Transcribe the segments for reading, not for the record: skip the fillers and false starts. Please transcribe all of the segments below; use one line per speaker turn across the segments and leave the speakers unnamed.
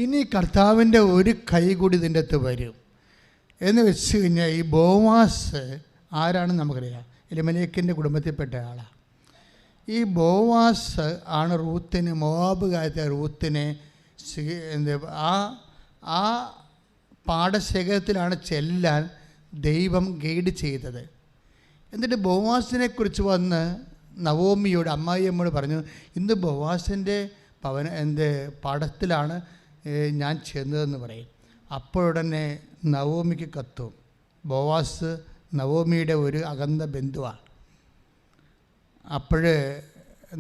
ഇനി കർത്താവിൻ്റെ ഒരു കൈ കൂടി ഇതിൻ്റെ അകത്ത് വരും എന്ന് വെച്ച് കഴിഞ്ഞാൽ ഈ ബോവാസ് ആരാണെന്ന് നമുക്കറിയാം. എലിമലേക്കിൻ്റെ കുടുംബത്തിൽപ്പെട്ട ആളാണ്. ഈ ബോവാസ് ആണ് റൂത്തിന്, മോവാബുകാരത്തെ റൂത്തിനെ ആ പാടശേഖരത്തിലാണ് ചെല്ലാൻ ദൈവം ഗൈഡ് ചെയ്തത്. എന്നിട്ട് ബോവാസിനെ കുറിച്ച് വന്ന് നവോമിയോട്, അമ്മായിയമ്മയോട് പറഞ്ഞു, ഇന്ന് ബോവാസിൻ്റെ പാടത്തിലാണ് ഞാൻ ചെന്നതെന്ന് പറയും. അപ്പോഴുടനെ നവോമിക്ക് കത്തും. ബോവാസ് നവോമിയുടെ ഒരു അകന്ന ബന്ധുവാണ്. അപ്പോൾ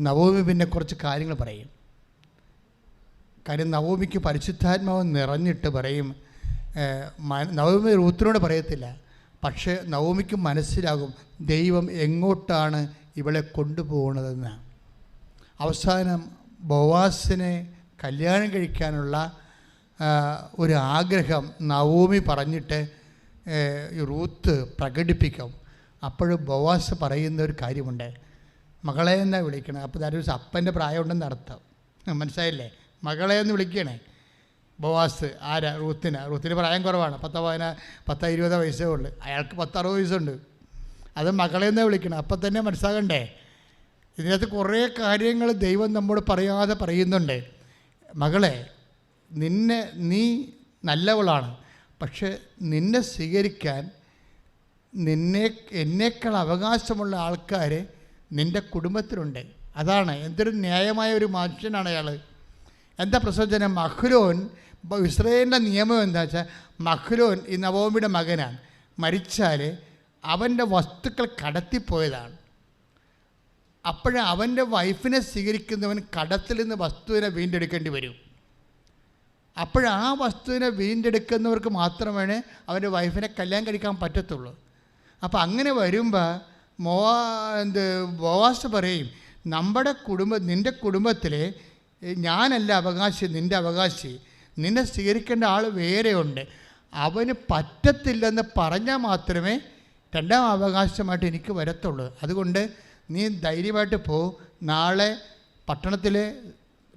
നവോമി പിന്നെ കുറച്ച് കാര്യങ്ങൾ പറയും. കാര്യം നവോമിക്ക് പരിശുദ്ധാത്മാവ് നിറഞ്ഞിട്ട് പറയും. നവോമി റൂത്തിനോട് പറയത്തില്ല, പക്ഷേ നവോമിക്ക് മനസ്സിലാകും ദൈവം എങ്ങോട്ടാണ് ഇവളെ കൊണ്ടുപോകുന്നതെന്ന്. അവസാനം ബോവാസിനെ കല്യാണം കഴിക്കാനുള്ള ഒരു ആഗ്രഹം നവോമി പറഞ്ഞിട്ട് റൂത്ത് പ്രകടിപ്പിക്കും. അപ്പോൾ ബോവാസ് പറയുന്ന ഒരു കാര്യമുണ്ട്, മകളെ എന്നാണ് വിളിക്കണം. അപ്പോൾ ഒരു അപ്പൻ്റെ പ്രായമുണ്ടെന്ന് അർത്ഥം, മനസ്സിലായില്ലേ? മകളെ എന്ന് വിളിക്കണേ. ബോവാസ് ആരാ? റൂത്തിന് പ്രായം കുറവാണ്, 10-20 വയസ്സേ ഉള്ളൂ. അയാൾക്ക് 10-60 വയസ്സുണ്ട്. അത് മകളെ എന്നാണ് വിളിക്കണം. അപ്പം തന്നെ മനസ്സിലാകണ്ടേ, ഇതിനകത്ത് കുറേ കാര്യങ്ങൾ ദൈവം നമ്മോട് പറയാതെ പറയുന്നുണ്ട്. മകളെ, നീ നല്ലവളാണ്, പക്ഷെ നിന്നെ സ്വീകരിക്കാൻ എന്നേക്കാൾ അവകാശമുള്ള ആൾക്കാർ നിൻ്റെ കുടുംബത്തിലുണ്ട്. അതാണ് എന്തൊരു ന്യായമായ ഒരു മനുഷ്യനാണ് അയാൾ. എന്താ പ്രസവജനം? മഹ്ലോൻ, ഇസ്രായേലിൻ്റെ നിയമം എന്താ വെച്ചാൽ, മഹ്ലോൻ ഈ നവോമിയുടെ മകനാണ്. മരിച്ചാൽ അവൻ്റെ വസ്തുക്കൾ കടത്തിപ്പോയതാണ്. അവൻ്റെ വൈഫിനെ സ്വീകരിക്കുന്നവൻ കടത്തിൽ നിന്ന് വസ്തുവിനെ വീണ്ടെടുക്കേണ്ടി വരും. ആ വസ്തുവിനെ വീണ്ടെടുക്കുന്നവർക്ക് മാത്രമേ അവൻ്റെ വൈഫിനെ കല്യാണം കഴിക്കാൻ പറ്റത്തുള്ളൂ. അപ്പോൾ അങ്ങനെ വരുമ്പോൾ ബോവാസ് പറയും, നിൻ്റെ കുടുംബത്തിലെ ഞാനല്ല അവകാശി, നിൻ്റെ അവകാശി, നിന്നെ സ്വീകരിക്കേണ്ട ആൾ വേറെയുണ്ട്. അവന് പറ്റത്തില്ലെന്ന് പറഞ്ഞാൽ മാത്രമേ രണ്ടാം അവകാശമായിട്ട് എനിക്ക് വരത്തുള്ളൂ. അതുകൊണ്ട് നീ ധൈര്യമായിട്ട് പോ. നാളെ പട്ടണത്തിലെ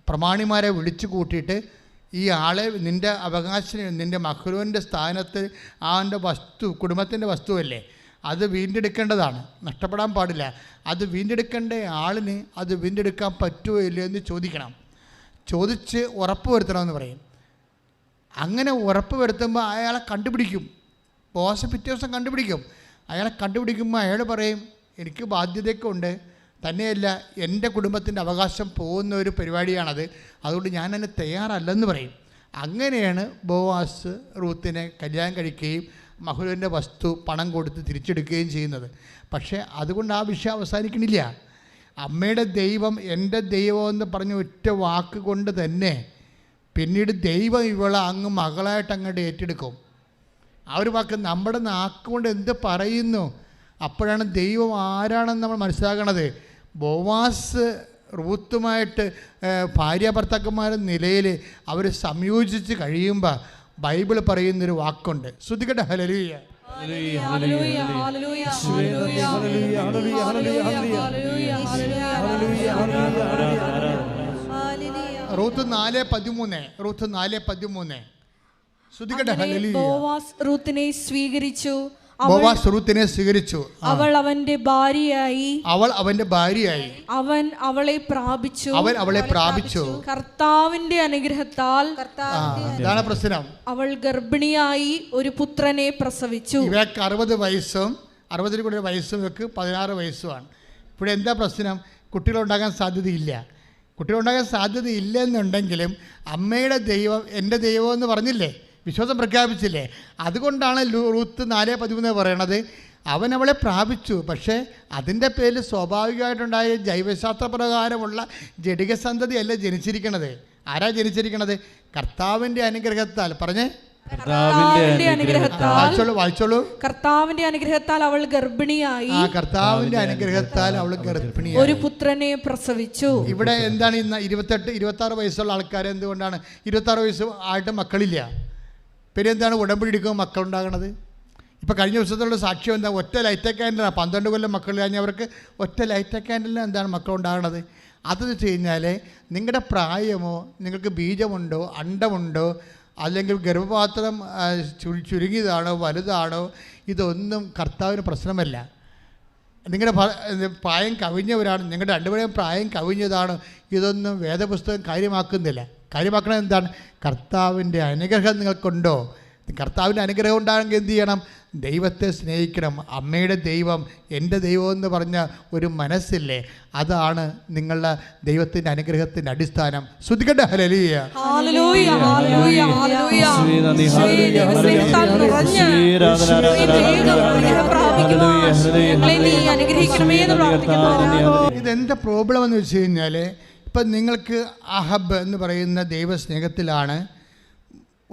പ്രമാണിമാരെ വിളിച്ചു കൂട്ടിയിട്ട് ഈ ആളെ നിൻ്റെ അവകാശം, നിൻ്റെ മഹ്ലോൻ്റെ സ്ഥാനത്ത് അവൻ്റെ കുടുംബത്തിൻ്റെ വസ്തുവല്ലേ, അത് വീണ്ടെടുക്കേണ്ടതാണ്, നഷ്ടപ്പെടാൻ പാടില്ല. അത് വീണ്ടെടുക്കേണ്ട ആളിന് അത് വീണ്ടെടുക്കാൻ പറ്റുമോ ഇല്ലയോ എന്ന് ചോദിച്ച് ഉറപ്പ് വരുത്തണമെന്ന് പറയും. അങ്ങനെ ഉറപ്പ് വരുത്തുമ്പോൾ അയാളെ കണ്ടുപിടിക്കും. ബോസ് പിറ്റേ ദിവസം കണ്ടുപിടിക്കും. അയാളെ കണ്ടുപിടിക്കുമ്പോൾ അയാൾ പറയും, എനിക്ക് ബാധ്യതയൊക്കെ ഉണ്ട്, തന്നെയല്ല എൻ്റെ കുടുംബത്തിൻ്റെ അവകാശം പോകുന്ന ഒരു പരിപാടിയാണത്, അതുകൊണ്ട് ഞാൻ അതിന് തയ്യാറല്ലെന്ന് പറയും. അങ്ങനെയാണ് ബോവാസ് റൂത്തിനെ കല്യാണം കഴിക്കുകയും മഹ്ലോൻ്റെ വസ്തു പണം കൊടുത്ത് തിരിച്ചെടുക്കുകയും ചെയ്യുന്നത്. പക്ഷേ അതുകൊണ്ട് ആ വിഷയം അവസാനിക്കണില്ല. അമ്മയുടെ ദൈവം എൻ്റെ ദൈവം എന്ന് പറഞ്ഞ ഒറ്റ വാക്ക് കൊണ്ട് തന്നെ പിന്നീട് ദൈവം ഇവളെ അങ്ങ് മകളായിട്ട് അങ്ങോട്ട് ഏറ്റെടുക്കും. ആ ഒരു വാക്ക് നമ്മുടെ നാക്കുകൊണ്ട് എന്ത് പറയുന്നു, അപ്പോഴാണ് ദൈവം ആരാണെന്ന് നമ്മൾ മനസ്സിലാക്കണത്. ബോവാസ് റൂത്തുമായിട്ട് ഭാര്യ ഭർത്താക്കന്മാരുടെ നിലയിൽ അവർ സംയോജിച്ച് കഴിയുമ്പോൾ ബൈബിൾ പറയുന്നൊരു വാക്കുണ്ട്. ശ്രദ്ധിക്കട്ടെ, ഹല്ലേലൂയ. റൂത്ത് 4:13 ശ്രദ്ധിക്കട്ടെ, ഹല്ലേലൂയ.
ബോവാസ് റൂത്തിനെ സ്വീകരിച്ചു. അവൾ അവന്റെ ഭാര്യയായി.
അവൻ
അവളെ പ്രാപിച്ചു. കർത്താവിന്റെ അനുഗ്രഹത്താൽ
ഇതാണ് പ്രശ്നം.
അവൾ ഗർഭിണിയായി ഒരു പുത്രനെ പ്രസവിച്ചു.
ഇവർക്ക് 60 വയസ്സും 60 വയസ്സും ഇവർക്ക് 16 വയസ്സുമാണ്. ഇവിടെ എന്താ പ്രശ്നം? കുട്ടികളുണ്ടാകാൻ സാധ്യതയില്ലെന്നുണ്ടെങ്കിലും അമ്മയുടെ ദൈവം എൻ്റെ ദൈവം എന്ന് പറഞ്ഞില്ലേ, വിശ്വാസം പ്രഖ്യാപിച്ചില്ലേ. അതുകൊണ്ടാണ് റൂത്ത് 4:13 പറയണത്, അവൻ അവളെ പ്രാപിച്ചു. പക്ഷേ അതിൻ്റെ പേരിൽ സ്വാഭാവികമായിട്ടുണ്ടായ ജൈവശാസ്ത്രപ്രകാരമുള്ള ജഡികസന്തതി അല്ല ജനിച്ചിരിക്കണത്. ആരാ ജനിച്ചിരിക്കണത്? കർത്താവിൻ്റെ അനുഗ്രഹത്താൽ. പറഞ്ഞേ, വായിച്ചോളൂ.
കർത്താവിന്റെ അനുഗ്രഹത്താൽ അവൾ ഗർഭിണിയായി. ഒരു പുത്രനെ പ്രസവിച്ചു.
ഇവിടെ എന്താണ് ഇന്ന് 28-26 വയസ്സുള്ള ആൾക്കാർ എന്തുകൊണ്ടാണ് 26 വയസ്സ് ആയിട്ട് മക്കളില്ല? പിന്നെ എന്താണ് ഉടമ്പടി എടുക്കുമ്പോൾ മക്കളുണ്ടാകണത്? ഇപ്പോൾ കഴിഞ്ഞ ദിവസത്തുള്ള സാക്ഷ്യം എന്താ? ഒറ്റ ലൈറ്റ് ക്യാൻഡലാണ് 12 കൊല്ലം മക്കൾ കഴിഞ്ഞവർക്ക് ഒറ്റ ലൈറ്റ് ക്യാൻഡലിന് എന്താണ് മക്കളുണ്ടാകണത്? അതെന്ന് വെച്ച് കഴിഞ്ഞാൽ നിങ്ങളുടെ പ്രായമോ, നിങ്ങൾക്ക് ബീജമുണ്ടോ, അണ്ടമുണ്ടോ, അല്ലെങ്കിൽ ഗർഭപാത്രം ചുരുങ്ങിയതാണോ വലുതാണോ, ഇതൊന്നും കർത്താവിന് പ്രശ്നമല്ല. നിങ്ങളുടെ പ്രായം കവിഞ്ഞവരാണ്, നിങ്ങളുടെ രണ്ടുപേരെയും പ്രായം കവിഞ്ഞതാണ്, ഇതൊന്നും വേദപുസ്തകം കാര്യമാക്കുന്നില്ല. കാര്യമാക്കണത് എന്താണ്? കർത്താവിൻ്റെ അനുഗ്രഹം നിങ്ങൾക്കുണ്ടോ? കർത്താവിൻ്റെ അനുഗ്രഹം ഉണ്ടാകണമെങ്കിൽ എന്ത് ചെയ്യണം? ദൈവത്തെ സ്നേഹിക്കണം. അമ്മയുടെ ദൈവം എൻ്റെ ദൈവം എന്ന് പറഞ്ഞ ഒരു മനസ്സില്ലേ, അതാണ് നിങ്ങളുടെ ദൈവത്തിൻ്റെ അനുഗ്രഹത്തിൻ്റെ അടിസ്ഥാനം. ശ്രദ്ധിക്കട്ടെ. ഹല്ലേലൂയ. ഇതെന്താ പ്രോബ്ലം എന്ന് വെച്ച് കഴിഞ്ഞാൽ, ഇപ്പം നിങ്ങൾക്ക് അഹബ് എന്ന് പറയുന്ന ദൈവസ്നേഹത്തിലാണ്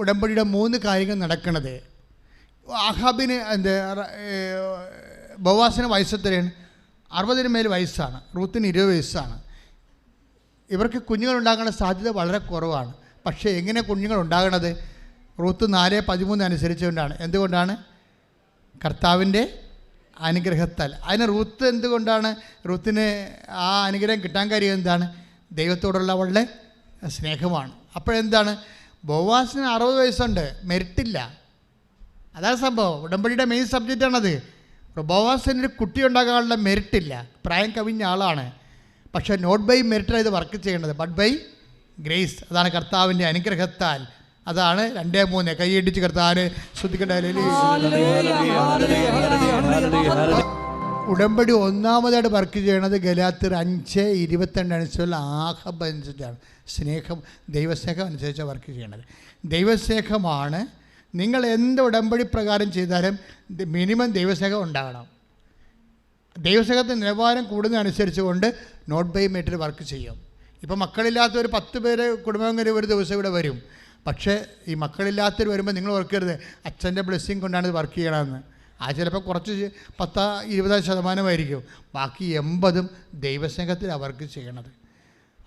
ഉടമ്പടിയുടെ 3 കാര്യങ്ങൾ നടക്കുന്നത്. അഹാബിന് ബോവാസിന് വയസ്സെത്രയാണ്? 60 മേൽ വയസ്സാണ്. റൂത്തിന് 20 വയസ്സാണ്. ഇവർക്ക് കുഞ്ഞുങ്ങളുണ്ടാകാനുള്ള സാധ്യത വളരെ കുറവാണ്. പക്ഷേ എങ്ങനെ കുഞ്ഞുങ്ങൾ ഉണ്ടാകണത്? റൂത്ത് 4:13 അനുസരിച്ചുകൊണ്ടാണ്. എന്തുകൊണ്ടാണ്? കർത്താവിൻ്റെ അനുഗ്രഹത്താൽ. അതിന് റൂത്ത് എന്തുകൊണ്ടാണ്? റൂത്തിന് ആ അനുഗ്രഹം കിട്ടാൻ കാര്യം എന്താണ്? ദൈവത്തോടുള്ള അവളുടെ സ്നേഹമാണ്. അപ്പോഴെന്താണ്? ബോവാസിന് 60 വയസ്സുണ്ട്, മെരിട്ടില്ല. അതാണ് സംഭവം. ഉടമ്പടിയുടെ മെയിൻ സബ്ജക്റ്റാണത്. ബോവാസിനൊരു കുട്ടി ഉണ്ടാകാനുള്ള മെരിട്ടില്ല, പ്രായം കവിഞ്ഞ ആളാണ്. പക്ഷേ നോട്ട് ബൈ മെരിറ്റാണ് ഇത് വർക്ക് ചെയ്യേണ്ടത്, ബട്ട് ബൈ ഗ്രേസ്. അതാണ് കർത്താവിൻ്റെ അനുഗ്രഹത്താൽ. അതാണ് 2-3 കൈയടിച്ച് കർത്താവിനെ ശ്രദ്ധിക്കേണ്ട. ഉടമ്പടി ഒന്നാമതായിട്ട് വർക്ക് ചെയ്യണത് ഗലാത്യർ 5:22 അനുസരിച്ചുള്ള ആഹബ് അനുസരിച്ചാണ്. സ്നേഹം, ദൈവസ്നേഹം അനുസരിച്ചാണ് വർക്ക് ചെയ്യണത്. ദൈവസ്നേഹമാണ്. നിങ്ങൾ എന്ത് ഉടമ്പടി പ്രകാരം ചെയ്താലും മിനിമം ദൈവസ്നേഹം ഉണ്ടാകണം. ദൈവസ്നേഹത്തിൻ്റെ നിലവാരം കൂടുന്നതനുസരിച്ച് കൊണ്ട് നോട്ട് ബൈ മെറ്റർ വർക്ക് ചെയ്യും. ഇപ്പോൾ മക്കളില്ലാത്ത ഒരു 10 പേര് കുടുംബങ്ങളിൽ ഒരു ദിവസം ഇവിടെ വരും. പക്ഷേ ഈ മക്കളില്ലാത്തവർ വരുമ്പോൾ നിങ്ങൾ ഓർക്കരുത് അച്ഛൻ്റെ ബ്ലെസ്സിങ് കൊണ്ടാണ് ഇത് വർക്ക് ചെയ്യണമെന്ന്. ആ ചിലപ്പോൾ കുറച്ച് 10-20% ബാക്കി 80% ദൈവസ്നേഹത്തിൽ അവർക്ക് ചെയ്യണത്.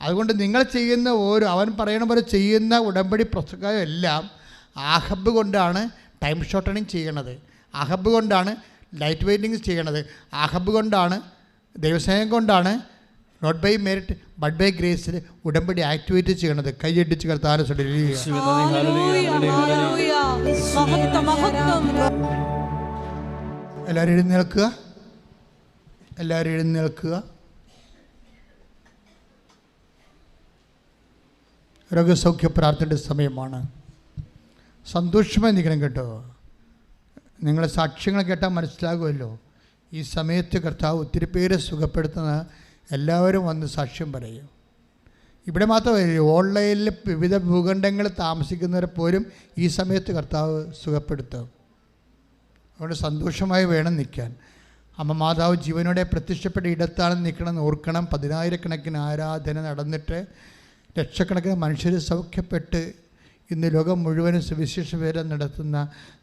അതുകൊണ്ട് നിങ്ങൾ ചെയ്യുന്ന അവൻ പറയണ പോലെ ചെയ്യുന്ന ഉടമ്പടി പ്രസംഗം എല്ലാം ആഹബ് കൊണ്ടാണ് ടൈം ഷോർട്ടണിങ് ചെയ്യണത്, ആഹബ് കൊണ്ടാണ് ലൈറ്റ് വെയ്റ്റിങ് ചെയ്യണത്, ആഹബ് കൊണ്ടാണ് ദൈവസ്നേഹം കൊണ്ടാണ് not by merit but by ഗ്രേസിൽ ഉടമ്പടി ആക്ടിവേറ്റ് ചെയ്യണത്. കൈയടിച്ച് കർത്താവിനെ എല്ലാവരും എഴുന്നേൽക്കുക, എല്ലാവരും എഴുന്നേൽക്കുക. രോഗസൗഖ്യ പ്രാർത്ഥനയുടെ സമയമാണ്. സന്തോഷമായി നിൽക്കണം കേട്ടോ. നിങ്ങളെ സാക്ഷ്യങ്ങൾ കേട്ടാൽ മനസ്സിലാകുമല്ലോ. ഈ സമയത്ത് കർത്താവ് ഒത്തിരി പേരെ സുഖപ്പെടുത്തുന്ന എല്ലാവരും വന്ന് സാക്ഷ്യം പറയും. ഇവിടെ മാത്രമല്ല, ഓൺലൈനിൽ വിവിധ ഭൂഖണ്ഡങ്ങളിൽ താമസിക്കുന്നവരെ പോലും ഈ സമയത്ത് കർത്താവ് സുഖപ്പെടുത്തും. അതുകൊണ്ട് സന്തോഷമായി വേണം നിൽക്കാൻ. അമ്മ മാതാവ് ജീവനോടെ പ്രത്യക്ഷപ്പെട്ട ഇടത്താണ് നിൽക്കണമെന്ന് ഓർക്കണം. 10,000-കണക്കിന് ആരാധന നടന്നിട്ട് ലക്ഷക്കണക്കിന് മനുഷ്യർ സൗഖ്യപ്പെട്ട് ഇന്ന് ലോകം മുഴുവനും സുവിശേഷ വേല നടത്തുന്ന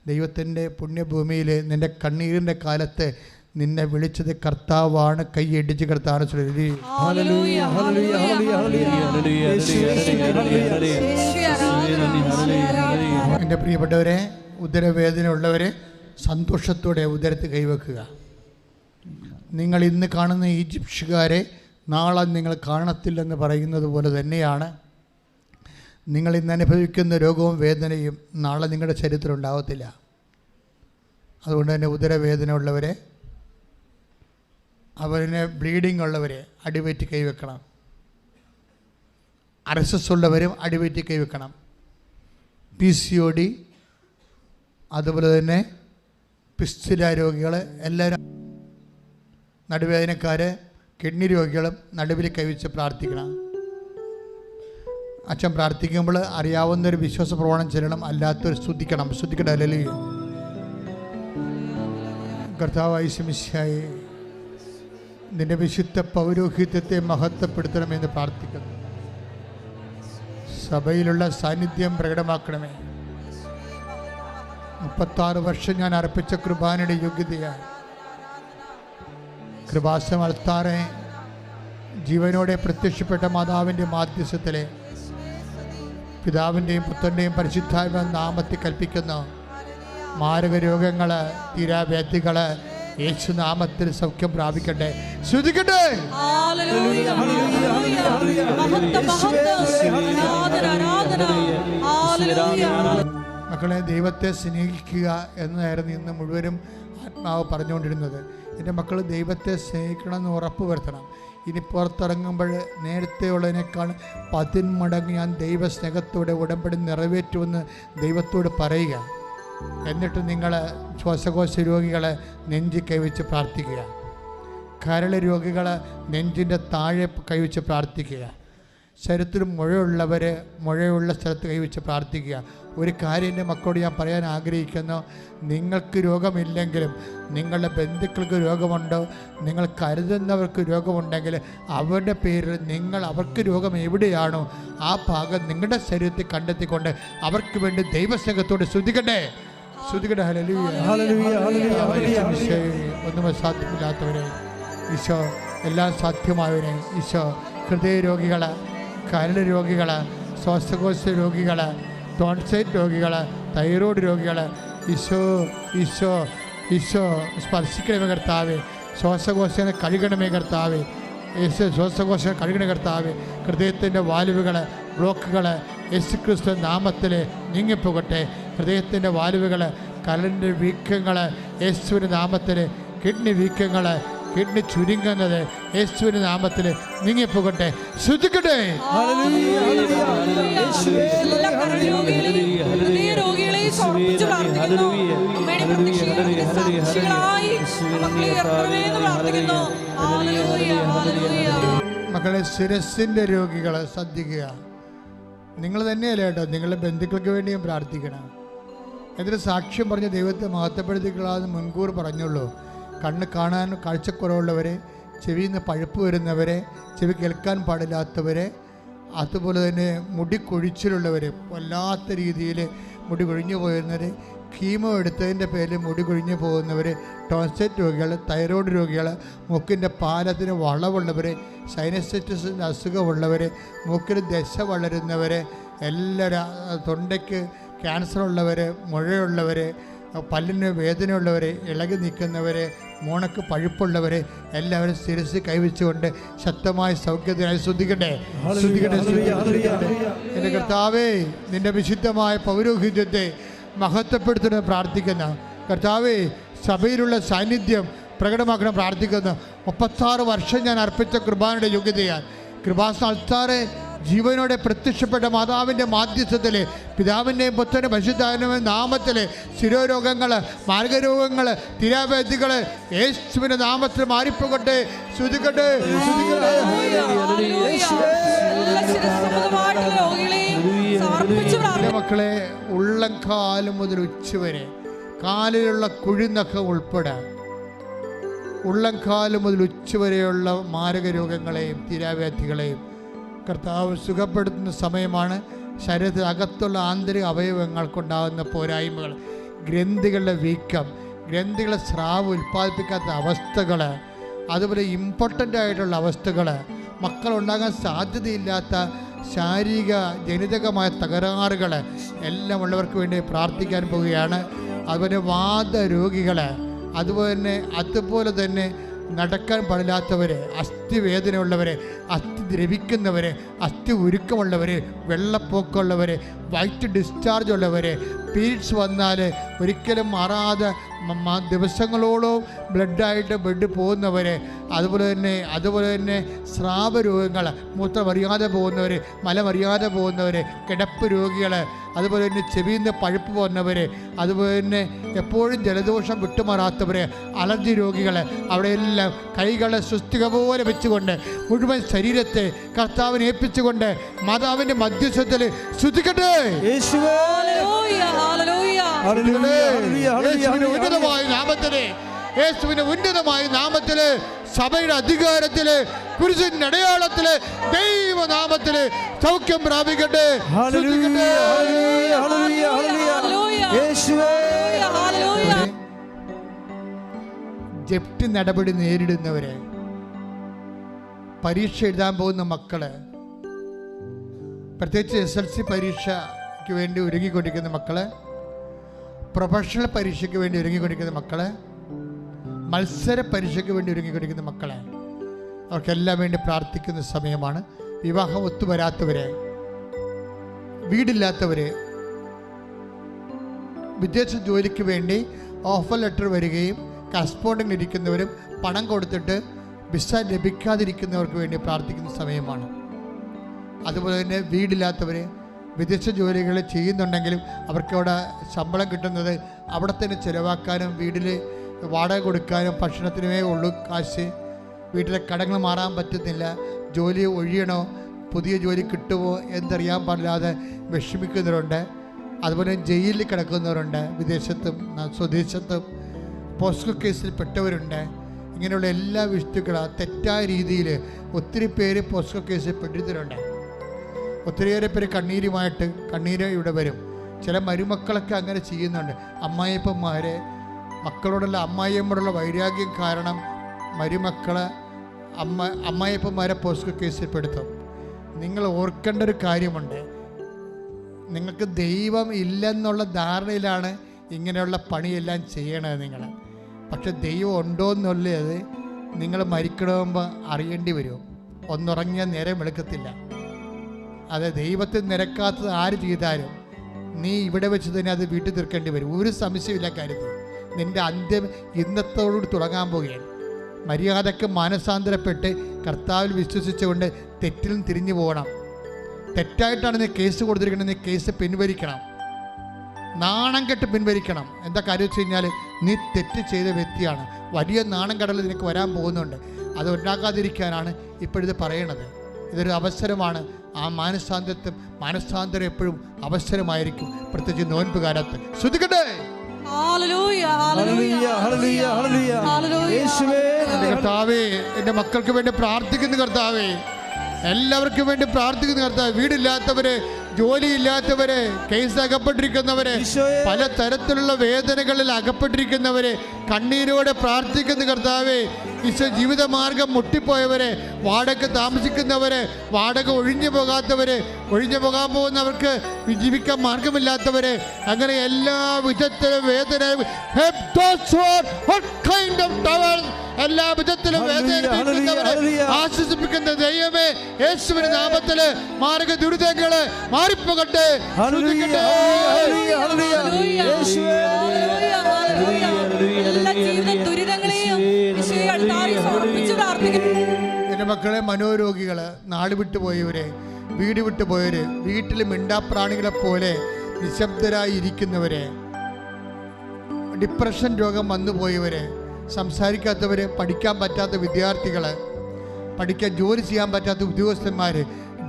ദൈവത്തിൻ്റെ പുണ്യഭൂമിയിൽ നിൻ്റെ കണ്ണീരിൻ്റെ കാലത്ത് നിന്നെ വിളിച്ചത് കർത്താവാണ്. കൈയടിച്ച് കർത്താവ്. എൻ്റെ പ്രിയപ്പെട്ടവരെ, ഉദരവേദന ഉള്ളവരെ സന്തോഷത്തോടെ ഉദരത്ത് കൈവെക്കുക. നിങ്ങൾ ഇന്ന് കാണുന്ന ഈജിപ്ഷ്യക്കാരെ നാളെ നിങ്ങൾ കാണത്തില്ലെന്ന് പറയുന്നത് പോലെ തന്നെയാണ് നിങ്ങൾ ഇന്ന് അനുഭവിക്കുന്ന രോഗവും വേദനയും നാളെ നിങ്ങളുടെ ശരീരത്തിൽ ഉണ്ടാകത്തില്ല. അതുകൊണ്ട് തന്നെ ഉദരവേദന ഉള്ളവരെ, അവരിന് ബ്ലീഡിങ് ഉള്ളവരെ അടിവയറ്റി കൈവെക്കണം. RSS ഉള്ളവരും അടിവയറ്റി കൈവെക്കണം. PCOD, അതുപോലെ തന്നെ പിസ്തുല രോഗികൾ എല്ലാവരും, നടുവേദനക്കാർ, കിഡ്നി രോഗികളും നടുവിൽ കൈവച്ച് പ്രാർത്ഥിക്കണം. അച്ഛൻ പ്രാർത്ഥിക്കുമ്പോൾ അറിയാവുന്നൊരു വിശ്വാസ പ്രമാണം ചെല്ലണം, അല്ലാത്തൊരു സ്തുതിക്കണം. സ്തുതിക്കട്ടെ. ഹല്ലേലൂയ. കർത്താവായ യേശുമിശിഹായേ, നിന്റെ വിശുദ്ധ പൗരോഹിത്യത്തെ മഹത്വപ്പെടുത്തണമെന്ന് പ്രാർത്ഥിക്കുന്നു. സഭയിലുള്ള സാന്നിധ്യം പ്രകടമാക്കണമേ. 36 വർഷം ഞാൻ അർപ്പിച്ച കൃപാനയുടെ യോഗ്യതയായി കൃപാസനം അൾത്താറെ ജീവനോടെ പ്രത്യക്ഷപ്പെട്ട മാതാവിൻ്റെ മാധ്യസ്ഥത്തിലെ പിതാവിൻ്റെയും പുത്രൻ്റെയും പരിശുദ്ധാത്മ നാമത്തിൽ കൽപ്പിക്കുന്ന മാരക രോഗങ്ങൾ, തീരാവ്യാധികൾ യേശുനാമത്തിൽ സൗഖ്യം പ്രാപിക്കട്ടെ. ശ്രുതിക്കട്ടെ.
ഹല്ലേലൂയ, ഹല്ലേലൂയ, മഹത്വം, മഹത്വം, ആരാധന, ആരാധന, ഹല്ലേലൂയ.
മക്കളെ, ദൈവത്തെ സ്നേഹിക്കുക എന്നതായിരുന്നു ഇന്ന് മുഴുവനും ആത്മാവ് പറഞ്ഞുകൊണ്ടിരുന്നത്. എൻ്റെ മക്കൾ ദൈവത്തെ സ്നേഹിക്കണമെന്ന് ഉറപ്പ് വരുത്തണം. ഇനി പുറത്തിറങ്ങുമ്പോൾ നേരത്തെ ഉള്ളതിനേക്കാൾ 10 മടങ്ങ് ഞാൻ ദൈവസ്നേഹത്തോടെ ഉടമ്പടി നിറവേറ്റുമെന്ന് ദൈവത്തോട് പറയുക. എന്നിട്ട് നിങ്ങൾ ശ്വാസകോശ രോഗികളെ നെഞ്ചി കൈവച്ച് പ്രാർത്ഥിക്കുക. കരൾ രോഗികളെ നെഞ്ചിൻ്റെ താഴെ കൈവച്ച് പ്രാർത്ഥിക്കുക. ശരീരത്തിൽ മുഴയുള്ള സ്ഥലത്ത് കൈവച്ച് പ്രാർത്ഥിക്കുക. ഒരു കാര്യം എൻ്റെ മക്കളോട് ഞാൻ പറയാൻ ആഗ്രഹിക്കുന്നു. നിങ്ങൾക്ക് രോഗമില്ലെങ്കിലും നിങ്ങളുടെ ബന്ധുക്കൾക്ക് രോഗമുണ്ടോ, നിങ്ങൾ കരുതുന്നവർക്ക് രോഗമുണ്ടെങ്കിൽ അവരുടെ പേരിൽ അവർക്ക് രോഗം എവിടെയാണോ ആ ഭാഗം നിങ്ങളുടെ ശരീരത്തിൽ കണ്ടെത്തിക്കൊണ്ട് അവർക്ക് വേണ്ടി ദൈവസ്നേഹത്തോട് ശ്രുതിക്കട്ടെ. Hallelujah, hallelujah, hallelujah. ഒന്നും സാധ്യമില്ലാത്തവരെ ഈശോ, എല്ലാം സാധ്യമായവരെ ഈശോ, ഹൃദയരോഗികള്, കരൾ രോഗികള്, ശ്വാസകോശ രോഗികള്, ടോൺസൈറ്റ് രോഗികള്, തൈറോയ്ഡ് രോഗികള്, ഈശോ ഈശോ ഈശോ സ്പർശിക്കണമേ കർത്താവേ. ശ്വാസകോശനെ കഴുകണമേ കർത്താവേ. യേശു ശ്വാസകോശം കഴുകണ കർത്താവേ. ഹൃദയത്തിൻ്റെ വാൽവുകൾ, ബ്ലോക്കുകൾ യേശുക്രിസ്തു നാമത്തിൽ നീങ്ങിപ്പോകട്ടെ. ഹൃദയത്തിൻ്റെ വാൽവുകൾ, കരളിൻ്റെ വീക്കങ്ങൾ യേശുവിൻ്റെ നാമത്തിൽ, കിഡ്നി വീക്കങ്ങൾ, കിഡ്നി ചുരുങ്ങുന്നത് യേശുവിൻ്റെ നാമത്തിൽ നീങ്ങിപ്പോകട്ടെ. ശ്രദ്ധിക്കട്ടെ. മക്കളെ, ശിരസിൻ്റെ രോഗികൾ ശ്രദ്ധിക്കുക. നിങ്ങൾ തന്നെയല്ല കേട്ടോ, നിങ്ങളുടെ ബന്ധുക്കൾക്ക് വേണ്ടിയും പ്രാർത്ഥിക്കണം. എന്നിട്ട് സാക്ഷ്യം പറഞ്ഞ് ദൈവത്തെ മഹത്വപ്പെടുത്തിക്കളാന്ന് മുൻകൂർ പറഞ്ഞുള്ളൂ. കണ്ണ് കാണാൻ കാഴ്ചക്കുറവുള്ളവരെ, ചെവിയിൽ നിന്ന് പഴുപ്പ് വരുന്നവരെ, ചെവി കേൾക്കാൻ പാടില്ലാത്തവരെ, അതുപോലെ തന്നെ മുടി കൊഴിച്ചിലുള്ളവർ, വല്ലാത്ത രീതിയിൽ മുടി കൊഴിഞ്ഞു പോകുന്നവർ, കീമോ എടുത്തതിൻ്റെ പേരിൽ മുടി കൊഴിഞ്ഞു പോകുന്നവർ, ടോൺസൈറ്റ് രോഗികൾ, തൈറോയ്ഡ് രോഗികൾ, മൂക്കിൻ്റെ പാലത്തിന് വളവുള്ളവർ, സൈനസൈറ്റിസിൻ്റെ അസുഖമുള്ളവർ, മൂക്കിൽ ദശ വളരുന്നവർ, എല്ലാവരും, തൊണ്ടയ്ക്ക് ക്യാൻസർ ഉള്ളവർ, മുഴയുള്ളവർ, പല്ലിന് വേദനയുള്ളവർ, ഇളകി നിൽക്കുന്നവർ, മോണക്ക് പഴുപ്പുള്ളവർ, എല്ലാവരും ശിരസ് കൈവച്ചുകൊണ്ട് ശക്തമായ സൗഖ്യത്തിനായി ശ്രദ്ധിക്കട്ടെ. എൻ്റെ കർത്താവേ, നിൻ്റെ വിശുദ്ധമായ പൗരോഹിത്യത്തെ മഹത്വപ്പെടുത്തുന്ന പ്രാർത്ഥിക്കുന്ന കർത്താവേ, സഭയിലുള്ള സാന്നിധ്യം പ്രകടമാക്കണം പ്രാർത്ഥിക്കുന്നു. 36 വർഷം ഞാൻ അർപ്പിച്ച കൃപാനയുടെ യോഗ്യതയാൽ കൃപാസ്ഥാനത്താറെ ജീവനോടെ പ്രത്യക്ഷപ്പെട്ട മാതാവിൻ്റെ മാധ്യസ്ഥത്തിൽ, പിതാവിൻ്റെയും പുത്രൻ്റെ പരിശുദ്ധാത്മാവിന്റെ നാമത്തിൽ ശിരോരോഗങ്ങൾ, മാർഗരോഗങ്ങൾ, തിരാവേദികൾ യേശുവിൻ്റെ നാമത്തിൽ മാറിപ്പോകട്ടെ. ശ്രുതിക്കട്ടെ. മക്കളെ, ഉള്ളംകാലം മുതൽ ഉച്ചവരെ, കാലിലുള്ള കുഴിനഖം ഉൾപ്പെടെ ഉള്ളംകാലം മുതൽ ഉച്ചവരെയുള്ള മാരകരോഗങ്ങളെയും തിരാവ്യാധികളെയും കർത്താവ് സുഖപ്പെടുത്തുന്ന സമയമാണ്. ശരീരത്തിൽ അകത്തുള്ള ആന്തരിക അവയവങ്ങൾക്കുണ്ടാകുന്ന പോരായ്മകൾ, ഗ്രന്ഥികളുടെ വീക്കം, ഗ്രന്ഥികളെ സ്രാവ് ഉൽപ്പാദിപ്പിക്കാത്ത അവസ്ഥകൾ, അതുപോലെ ഇമ്പോർട്ടൻ്റ് ആയിട്ടുള്ള അവസ്ഥകൾ, മക്കളുണ്ടാകാൻ സാധ്യതയില്ലാത്ത ശാരീരിക ജനിതകമായ തകരാറുകൾ എല്ലാം ഉള്ളവർക്ക് വേണ്ടി പ്രാർത്ഥിക്കാൻ പോവുകയാണ്. അതുപോലെ വാദരോഗികൾ, അതുപോലെ തന്നെ നടക്കാൻ പാടില്ലാത്തവർ, അസ്ഥി വേദനയുള്ളവർ, അസ്ഥി ദ്രവിക്കുന്നവർ, അസ്ഥി ഉരുക്കമുള്ളവർ, വെള്ളപ്പൊക്കമുള്ളവർ, വൈറ്റ് ഡിസ്ചാർജ് ഉള്ളവർ, പീരീഡ്സ് വന്നാൽ ഒരിക്കലും മാറാതെ ദിവസങ്ങളോളം ബ്ലഡായിട്ട് ബ്ലഡ് പോകുന്നവർ, അതുപോലെ തന്നെ സ്രാവരോഗങ്ങൾ, മൂത്രമറിയാതെ പോകുന്നവർ, മലമറിയാതെ പോകുന്നവർ, കിടപ്പ് രോഗികൾ, അതുപോലെ തന്നെ ചെവിയിൽ നിന്ന് പഴുപ്പ് പോകുന്നവർ, അതുപോലെ തന്നെ എപ്പോഴും ജലദോഷം വിട്ടുമാറാത്തവർ, അലർജി രോഗികൾ, അവിടെയെല്ലാം കൈകളെ സുസ്ഥിക പോലെ വെച്ചുകൊണ്ട് മുഴുവൻ ശരീരത്തെ കർത്താവിനെ ഏൽപ്പിച്ചുകൊണ്ട് മാതാവിൻ്റെ മധ്യസ്ഥത്തിൽ ശ്രുതിക്കട്ടെ. യേശുവിന്റെ ഉന്നതമായ നാമത്തില്, സഭയുടെ അധികാരത്തില്, കുരിശിന്റെ അടയാളത്തില്, ദൈവനാമത്തില് സൗഖ്യം പ്രാപിക്കട്ടെ. ജപ്തി നടപടി നേരിടുന്നവരെ, പരീക്ഷ എഴുതാൻ പോകുന്ന മക്കള്, പ്രത്യേകിച്ച് SLC പരീക്ഷയ്ക്ക് വേണ്ടി ഒരുങ്ങിക്കൊണ്ടിരിക്കുന്ന മക്കള്, പ്രൊഫഷണൽ പരീക്ഷയ്ക്ക് വേണ്ടി ഒരുങ്ങിക്കൊണ്ടിരിക്കുന്ന മക്കള്, മത്സര പരീക്ഷയ്ക്ക് വേണ്ടി ഒരുങ്ങിക്കൊണ്ടിരിക്കുന്ന മക്കളെ, അവർക്കെല്ലാം വേണ്ടി പ്രാർത്ഥിക്കുന്ന സമയമാണ്. വിവാഹം ഒത്തുവരാത്തവരെ, വീടില്ലാത്തവരെ, വിദേശ ജോലിക്ക് വേണ്ടി ഓഫർ ലെറ്റർ വരികയും കറസ്പോണ്ടിങ്ങിൽ ഇരിക്കുന്നവരും പണം കൊടുത്തിട്ട് വിസ ലഭിക്കാതിരിക്കുന്നവർക്ക് വേണ്ടി പ്രാർത്ഥിക്കുന്ന സമയമാണ്. അതുപോലെ തന്നെ വീടില്ലാത്തവർ വിദേശ ജോലികൾ ചെയ്യുന്നുണ്ടെങ്കിലും അവർക്ക് അവിടെ ശമ്പളം കിട്ടുന്നത് അവിടെ തന്നെ ചിലവാക്കാനും വീട്ടിൽ വാടക കൊടുക്കാനും ഭക്ഷണത്തിനുമേ ഉള്ളൂ കാശ്. വീട്ടിലെ കടങ്ങൾ മാറാൻ പറ്റുന്നില്ല, ജോലി ഒഴിയണോ, പുതിയ ജോലി കിട്ടുമോ എന്നറിയാൻ പാടില്ലാതെ വിഷമിക്കുന്നവരുണ്ട്. അതുപോലെ ജയിലിൽ കിടക്കുന്നവരുണ്ട്, വിദേശത്തും സ്വദേശത്തും പോസ്കോ കേസിൽ പെട്ടവരുണ്ട്. ഇങ്ങനെയുള്ള എല്ലാ വിഷയങ്ങളും തെറ്റായ രീതിയിൽ ഒത്തിരി പേര് പോസ്കോ കേസിൽ പെട്ടിരുന്നുണ്ട്. ഒത്തിരിയേറെ പേര് കണ്ണീര് ഇവിടെ വരും. ചില മരുമക്കളൊക്കെ അങ്ങനെ ചെയ്യുന്നുണ്ട്. അമ്മായിയപ്പന്മാരെ മക്കളോടുള്ള അമ്മായിയമ്മയോടുള്ള വൈരാഗ്യം കാരണം മരുമക്കളെ അമ്മായിയപ്പന്മാരെ പോസ്കോ കേസിൽ പെടുത്തും. നിങ്ങൾ ഓർക്കേണ്ട ഒരു കാര്യമുണ്ട്, നിങ്ങൾക്ക് ദൈവം ഇല്ലെന്നുള്ള ധാരണയിലാണ് ഇങ്ങനെയുള്ള പണിയെല്ലാം ചെയ്യണത് നിങ്ങൾ. പക്ഷെ ദൈവം ഉണ്ടോ എന്നുള്ളത് നിങ്ങൾ മരിക്കണമെമ്പോൾ അറിയേണ്ടി വരും. ഒന്നുറങ്ങിയാൽ നേരം വെളുക്കത്തില്ല. അത് ദൈവത്തിൽ നിരക്കാത്തത് ആര് ചെയ്താലും നീ ഇവിടെ വെച്ച് തന്നെ അത് വീട്ടിൽ തീർക്കേണ്ടി വരും. ഒരു സംശയമില്ല കാര്യത്തിൽ. നിൻ്റെ അന്ത്യം ഇന്നത്തോടുകൂടി തുടങ്ങാൻ പോവുകയാണ്. മര്യാദക്ക് മാനസാന്തരപ്പെട്ട് കർത്താവിൽ വിശ്വസിച്ചുകൊണ്ട് തെറ്റിൽ നിന്ന് തിരിഞ്ഞു പോകണം. തെറ്റായിട്ടാണ് നീ കേസ് കൊടുത്തിരിക്കുന്നത്, നീ കേസ് പിൻവലിക്കണം. നാണം കെട്ട് പിൻവലിക്കണം. എന്താ കാര്യം വെച്ച് കഴിഞ്ഞാൽ നീ തെറ്റ് ചെയ്ത വ്യക്തിയാണ്. വലിയ നാണം കടൽ നിനക്ക് വരാൻ പോകുന്നുണ്ട്. അത് ഉണ്ടാക്കാതിരിക്കാനാണ് ഇപ്പോഴിത് പറയണത്. ഇതൊരു അവസരമാണ്. ആ മാനസാന്തരം എപ്പോഴും അവസരമായിരിക്കും, പ്രത്യേകിച്ച് നോൻപ് കാലത്ത്. ശ്രദ്ധിക്കട്ടെ. കർത്താവേ, എൻ്റെ മക്കൾക്ക് വേണ്ടി പ്രാർത്ഥിക്കുന്നു കർത്താവേ, എല്ലാവർക്കും വേണ്ടി പ്രാർത്ഥിക്കുന്ന കർത്താവ്. വീടില്ലാത്തവര്, ജോലിയില്ലാത്തവര്, കേസ് അകപ്പെട്ടിരിക്കുന്നവര്, പല തരത്തിലുള്ള വേദനകളിൽ അകപ്പെട്ടിരിക്കുന്നവര്, കണ്ണീരോടെ പ്രാർത്ഥിക്കുന്ന കർത്താവേ. ഈശോ, ജീവിതമാർഗം മുട്ടിപ്പോയവരെ, വാടക താമസിക്കുന്നവര്, വാടക ഒഴിഞ്ഞു പോകാൻ പോകുന്നവർക്ക് ജീവിക്കാൻ മാർഗമില്ലാത്തവര്, അങ്ങനെ എല്ലാ വിധത്തിലും വേദന, എല്ലാ വിധത്തിലും വേദനിപ്പിക്കുന്നവരെ ആശ്വസിപ്പിക്കുന്ന ദൈവമേ, യേശുവിന്റെ നാമത്തില് മാർഗ ദുരിതങ്ങള് മാറിപ്പോകട്ടെ. എൻ്റെ മക്കളെ, മനോരോഗികള്, നാട് വിട്ടുപോയവരെ, വീട് വിട്ടുപോയവര്, വീട്ടിൽ മിണ്ടാപ്രാണികളെ പോലെ നിശബ്ദരായി ഇരിക്കുന്നവരെ, ഡിപ്രഷൻ രോഗം വന്നുപോയവര്, സംസാരിക്കാത്തവർ, പഠിക്കാൻ പറ്റാത്ത വിദ്യാർത്ഥികൾ, ജോലി ചെയ്യാൻ പറ്റാത്ത ഉദ്യോഗസ്ഥന്മാർ,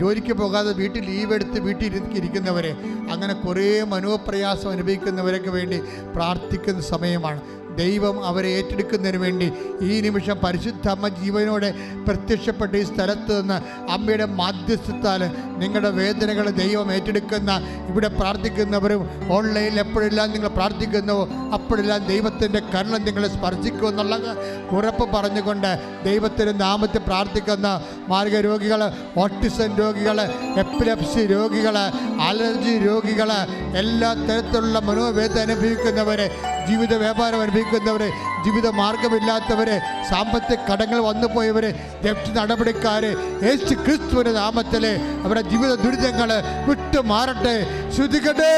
ജോലിക്ക് പോകാതെ വീട്ടിൽ ലീവ് എടുത്ത് വീട്ടിൽ ഇരിക്കുന്നവർ, അങ്ങനെ കുറേ മനോപ്രയാസം അനുഭവിക്കുന്നവരൊക്കെ വേണ്ടി പ്രാർത്ഥിക്കുന്ന സമയമാണ്. ദൈവം അവരെ ഏറ്റെടുക്കുന്നതിന് വേണ്ടി ഈ നിമിഷം പരിശുദ്ധ അമ്മ ജീവനോടെ പ്രത്യക്ഷപ്പെട്ട ഈ സ്ഥലത്ത് നിന്ന് അമ്മയുടെ മാധ്യസ്ഥത്താൽ നിങ്ങളുടെ വേദനകൾ ദൈവം ഏറ്റെടുക്കുന്ന, ഇവിടെ പ്രാർത്ഥിക്കുന്നവരും ഓൺലൈനിൽ എപ്പോഴെല്ലാം നിങ്ങൾ പ്രാർത്ഥിക്കുന്നുവോ അപ്പോഴെല്ലാം ദൈവത്തിൻ്റെ കരുണ നിങ്ങളെ സ്പർശിക്കുമെന്നുള്ള ഉറപ്പ് പറഞ്ഞുകൊണ്ട് ദൈവത്തിൻ്റെ നാമത്തിൽ പ്രാർത്ഥിക്കുന്ന മാർഗരോഗികൾ, ഓട്ടിസം രോഗികൾ, എപ്പിലെപ്സി രോഗികൾ, അലർജി രോഗികൾ, എല്ലാ തരത്തിലുള്ള മനോവേദന അനുഭവിക്കുന്നവർ, ജീവിത വ്യാപാരം അനുഭവിക്കുന്നവർ, ജീവിത മാർഗമില്ലാത്തവർ, സാമ്പത്തിക കടങ്ങൾ വന്നുപോയവർ, ജപ്തി നടപടിക്കാർ, യേശു ക്രിസ്തുവിന്റെ നാമത്തിൽ അവരുടെ ജീവിത ദുരിതങ്ങൾ വിട്ടു മാറട്ടെ. ശ്രദ്ധിക്കട്ടെ.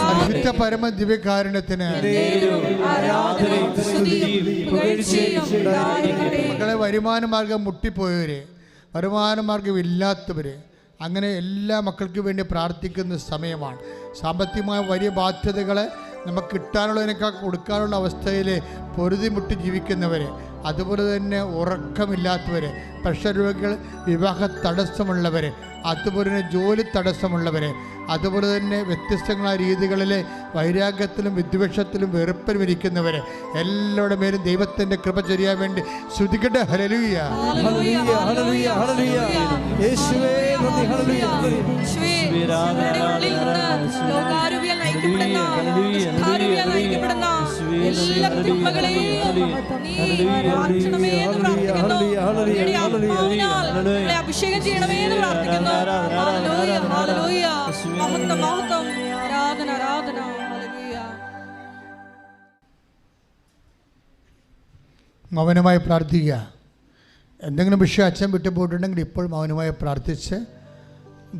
പരിശുദ്ധ പരമ ദിവ്യകാരുണ്യത്തിന് മക്കളെ, വരുമാന മാർഗം മുട്ടിപ്പോയവര്, വരുമാന മാർഗം ഇല്ലാത്തവര്, അങ്ങനെ എല്ലാ മക്കൾക്കും വേണ്ടി പ്രാർത്ഥിക്കുന്ന സമയമാണ്. സാമ്പത്തികമായ വലിയ ബാധ്യതകളെ നമുക്ക് കിട്ടാനുള്ളതിനേക്കാൾ കൊടുക്കാനുള്ള അവസ്ഥയിൽ പൊറുതിമുട്ടി ജീവിക്കുന്നവർ, അതുപോലെ തന്നെ ഉറക്കമില്ലാത്തവർ, പ്രഷർ രോഗികൾ, വിവാഹ തടസ്സമുള്ളവർ, അതുപോലെ തന്നെ ജോലി തടസ്സമുള്ളവർ, അതുപോലെ തന്നെ വ്യത്യസ്തങ്ങളായ രീതികളിൽ വൈരാഗ്യത്തിലും വിദ്വേഷത്തിലും വെറുപ്പിലും ഇരിക്കുന്നവർ, എല്ലാവരുടെ മേലും ദൈവത്തിൻ്റെ കൃപ ചെയ്യാൻ വേണ്ടി ശ്രുതിക്കട്ടെ. ഹല്ലേലൂയ.
അഭിഷേകം ചെയ്യണമേ എന്ന് പ്രാർത്ഥിക്കുന്നു. ആരാധന, ആരാധന.
മൗനമായി പ്രാർത്ഥിക്കുക. എന്തെങ്കിലും വിഷയം അച്ഛൻ വിട്ടുപോയിട്ടുണ്ടെങ്കിൽ ഇപ്പോൾ മൗനമായി പ്രാർത്ഥിച്ച്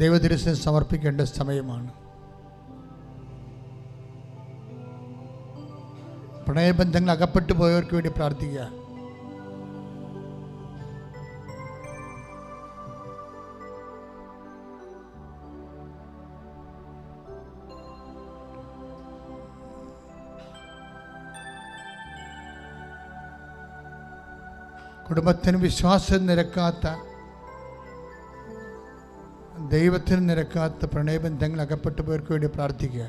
ദൈവതിരുസനെ സമർപ്പിക്കേണ്ട സമയമാണ്. പ്രണയബന്ധങ്ങൾ അകപ്പെട്ടു പോയവർക്ക് വേണ്ടി പ്രാർത്ഥിക്കുക. കുടുംബത്തിന് വിശ്വാസം നിരക്കാത്ത, ദൈവത്തിന് നിരക്കാത്ത പ്രണയബന്ധങ്ങൾ അകപ്പെട്ടു പോയവർക്ക് വേണ്ടി പ്രാർത്ഥിക്കുക.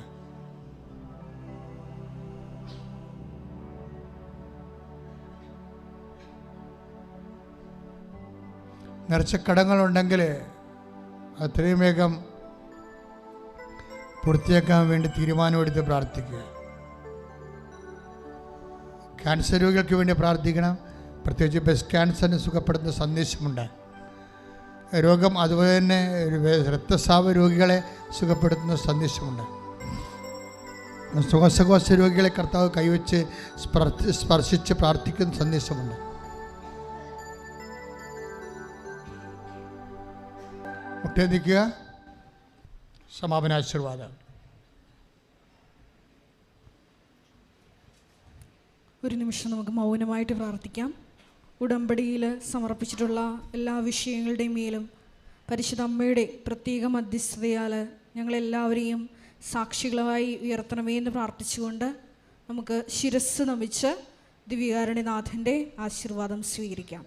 നിറച്ച കടങ്ങളുണ്ടെങ്കിൽ അത്രയും വേഗം പൂർത്തിയാക്കാൻ വേണ്ടി തീരുമാനമെടുത്ത് പ്രാർത്ഥിക്കുക. ക്യാൻസർ രോഗികൾക്ക് വേണ്ടി പ്രാർത്ഥിക്കണം. പ്രത്യേകിച്ച് ബ്രസ്റ്റ് ക്യാൻസറിന് സുഖപ്പെടുത്തുന്ന സന്ദേശമുണ്ട്. രോഗം അതുപോലെ തന്നെ രക്തസ്രാവ രോഗികളെ സുഖപ്പെടുത്തുന്ന സന്ദേശമുണ്ട്. ശ്വാസകോശ രോഗികളെ കർത്താവ് കൈവച്ച് സ്പർശിച്ച് പ്രാർത്ഥിക്കുന്ന സന്ദേശമുണ്ട്. മുട്ടേ നിൽക്കുക. സമാപനാശീർവാദം.
ഒരു നിമിഷം നമുക്ക് മൗനമായിട്ട് പ്രാർത്ഥിക്കാം. ഉടമ്പടിയിൽ സമർപ്പിച്ചിട്ടുള്ള എല്ലാ വിഷയങ്ങളുടെയും മേലും പരിശുദ്ധ അമ്മയുടെ പ്രത്യേക മധ്യസ്ഥതയാൽ ഞങ്ങളെല്ലാവരെയും സാക്ഷികളായി ഉയർത്തണമേ എന്ന് പ്രാർത്ഥിച്ചുകൊണ്ട് നമുക്ക് ശിരസ്സ് നമിച്ച് ദിവ്യകാരുണ്യനാഥൻ്റെ ആശീർവാദം സ്വീകരിക്കാം.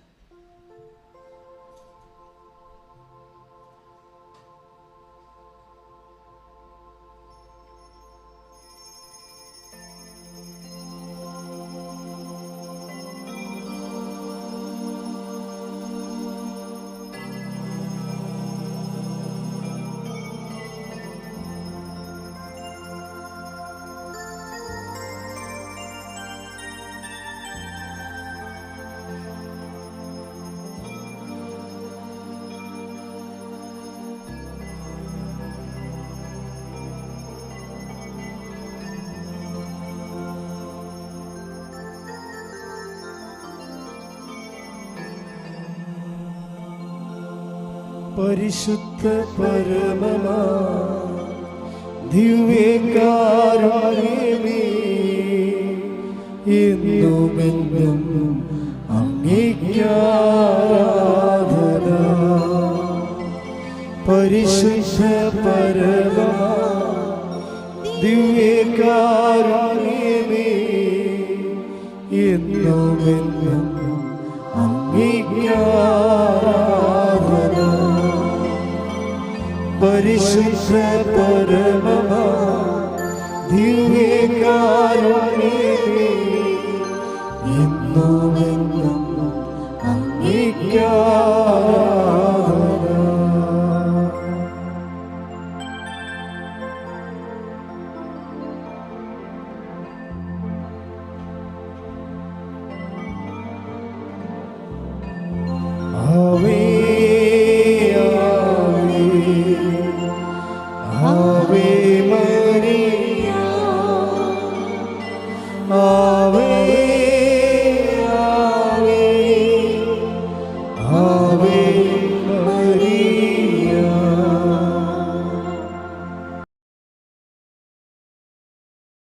പരിശുദ്ധ പരമമാ ദിവ്യകാരുണ്യമേ, എന്നുമെന്നും അങ്ങേയ്ക്കാരാധന. പരിശുദ്ധ പരമമാ ദിവ്യകാരുണ്യമേ, എന്നുമെന്നും അങ്ങേയ്ക്കാരാധന. പരിശുദ്ധ പരമമാ ദിവ്യകാരുണ്യമേ, എന്നുമെന്നും അങ്ങേയ്ക്കാരാധന.